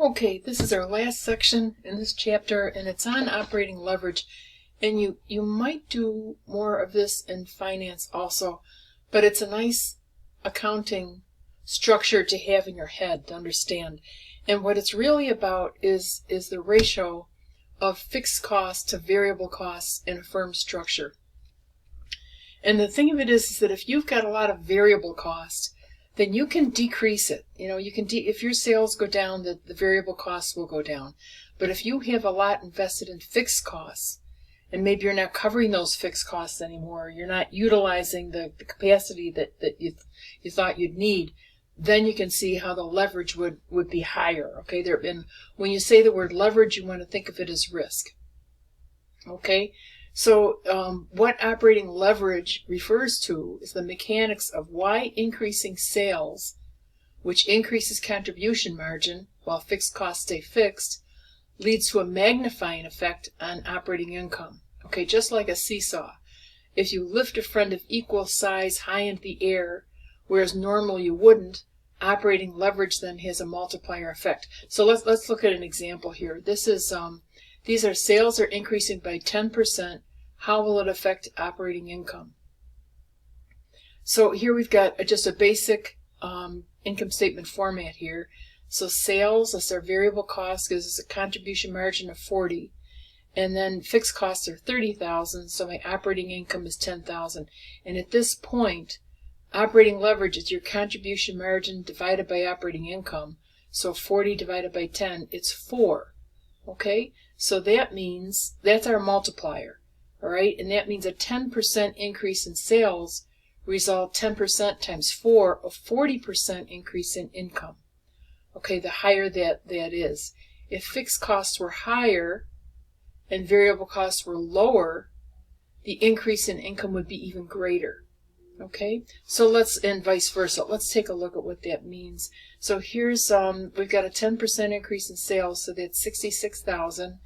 Okay, this is our last section in this chapter, and it's on operating leverage. And you might do more of this in finance also, but it's a nice accounting structure to have in your head to understand. And what it's really about is the ratio of fixed costs to variable costs in a firm structure. And the thing of it is that if you've got a lot of variable costs, then you can decrease it. You can if your sales go down, the variable costs will go down. But if you have a lot invested in fixed costs, and maybe you're not covering those fixed costs anymore, you're not utilizing the capacity that you thought you'd need, then you can see how the leverage would be higher. Okay, and when you say the word leverage, you want to think of it as risk. Okay. So what operating leverage refers to is the mechanics of why increasing sales, which increases contribution margin while fixed costs stay fixed, leads to a magnifying effect on operating income. Okay, just like a seesaw. If you lift a friend of equal size high into the air, whereas normal you wouldn't, operating leverage then has a multiplier effect. So let's look at an example here. This is these are sales are increasing by 10%. How will it affect operating income? So here we've got just a basic income statement format here. So sales, that's our variable cost, gives us a contribution margin of 40. And then fixed costs are 30,000, so my operating income is 10,000. And at this point, operating leverage is your contribution margin divided by operating income. So 40 divided by 10, it's 4. Okay? So that means that's our multiplier. All right? And that means a 10% increase in sales result 10% times 4, a 40% increase in income. Okay, the higher that is. If fixed costs were higher and variable costs were lower, the increase in income would be even greater. Okay, so and vice versa. Let's take a look at what that means. So here's, we've got a 10% increase in sales, so that's 66,000.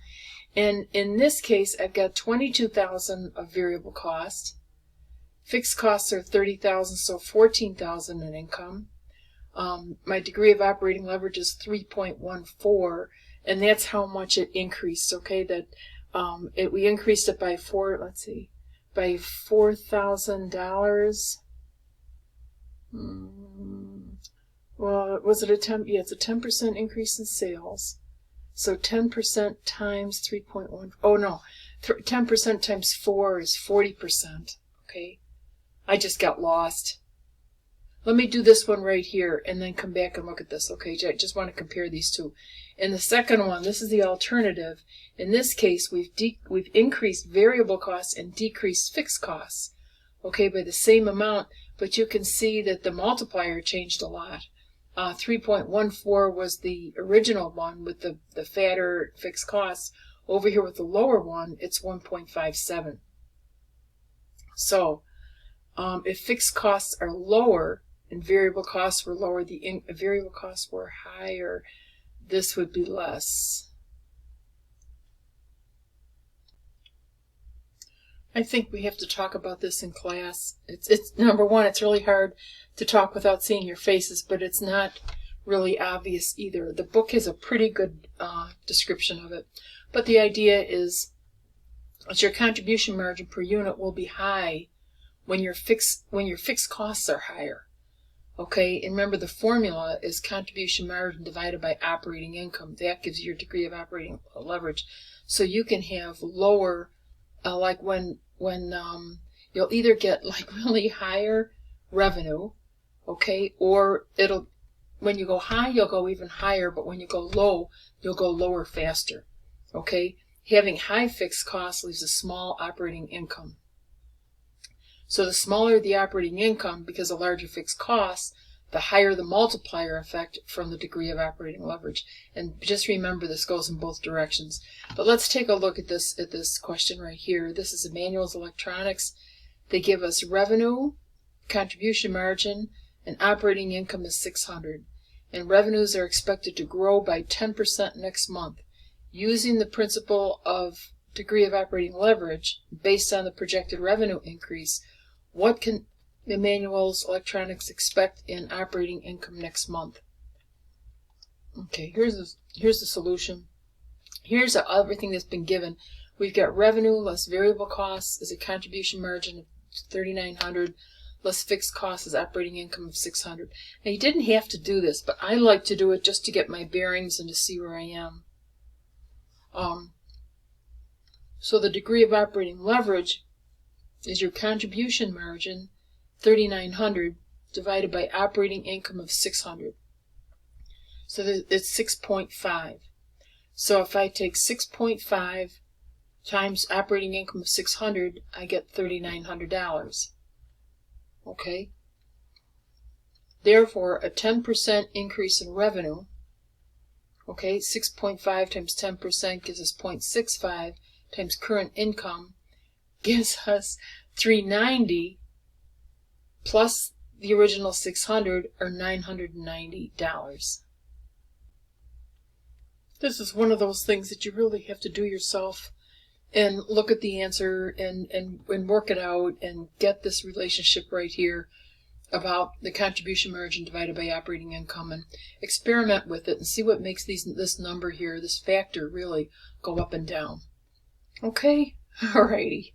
And in this case, I've got 22,000 of variable cost. Fixed costs are 30,000, so 14,000 in income. My degree of operating leverage is 3.14, and that's how much it increased. Okay, that we increased it by by $4,000. Well, was it a 10? Yeah, it's a 10% increase in sales. So 10% times 3.1. Oh no, 10% times 4 is 40%. Okay, I just got lost. Let me do this one right here and then come back and look at this. Okay, I just want to compare these two. In the second one, this is the alternative. In this case, we've increased variable costs and decreased fixed costs. Okay, by the same amount, but you can see that the multiplier changed a lot. 3.14 was the original one with the fatter fixed costs. Over here with the lower one, it's 1.57. So if fixed costs are lower and variable costs were lower, the variable costs were higher, this would be less. I think we have to talk about this in class. It's number one, it's really hard to talk without seeing your faces, but it's not really obvious either. The book has a pretty good description of it. But the idea is that your contribution margin per unit will be high when your fixed costs are higher. Okay, and remember the formula is contribution margin divided by operating income. That gives you your degree of operating leverage. So you can have lower, like when you'll either get like really higher revenue, okay, or when you go high, you'll go even higher, but when you go low, you'll go lower faster. Okay, having high fixed costs leaves a small operating income. So the smaller the operating income, because of larger fixed costs, the higher the multiplier effect from the degree of operating leverage. And just remember, this goes in both directions. But let's take a look at this question right here. This is Emmanuel's Electronics. They give us revenue, contribution margin, and operating income is 600. And revenues are expected to grow by 10% next month. Using the principle of degree of operating leverage, based on the projected revenue increase, what can Emmanuel's Electronics expect in operating income next month? Okay, here's the solution. Here's everything that's been given. We've got revenue less variable costs is a contribution margin of $3,900, less fixed costs is operating income of $600. Now you didn't have to do this, but I like to do it just to get my bearings and to see where I am. So the degree of operating leverage is your contribution margin, $3,900, divided by operating income of $600. So it's 6.5. So if I take 6.5 times operating income of $600, I get $3,900. Okay? Therefore, a 10% increase in revenue, okay, 6.5 times 10% gives us 0.65 times current income gives us $390 plus the original $600 or $990. This is one of those things that you really have to do yourself and look at the answer and work it out and get this relationship right here about the contribution margin divided by operating income, and experiment with it and see what makes this number here, this factor, really go up and down. Okay? Alrighty.